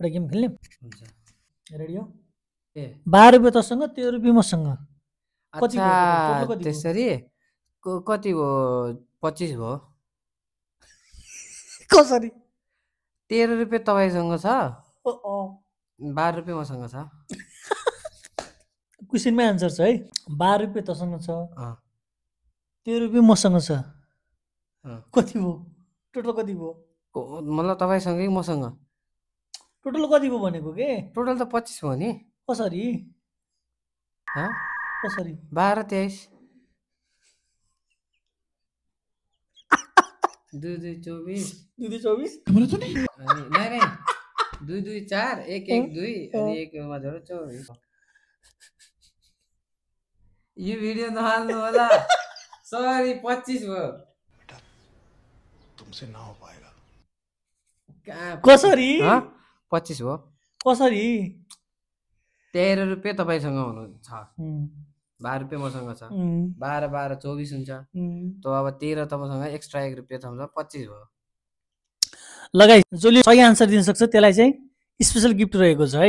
एउटा गेम खेल्ने हुन्छ रेडी हो ए 12 रुपियाँ तसँग 13 रुपियाँ मसँग कति अच्छा भयो टोटल कति भयो त्यसरी कति भयो 25 भयो कसरी 13 रुपियाँ तपाईँसँग छ ओ 12 रुपियाँ मसँग छ क्वेसनमै आन्सर छ है 12 रुपियाँ तसँग छ अँ, 13 रुपियाँ मसँग छ अँ। कति भयो टोटल कति भयो मतलब तपाईँसँगै मसँग टोटल कति भयो भनेको के टोटल त 25 भयो नि कसरी हँ? कसरी 12 23 2 2 24 2 2 24 अनि नहीं 2 2 4 1 1 2 अनि 1 मा जोड 24 यो भिडियो नहाल्नु होला सरी 25 भयो तुमसे ना हो पाएगा कहाँ कसरी हँ? 25 भयो कसरी 13 रुपियाँ तपाईँसँग हुनु छ उम्, 12 रुपियाँ मसँग छ उम्, 12 12 24 हुन्छ उम्। त अब 13 तपाईँसँग एक्स्ट्रा 1 रुपियाँ थम्छ 25 भयो लगाइ जसले सही आन्सर दिन सक्छ त्यसलाई चाहिँ स्पेशल गिफ्ट रहेको छ है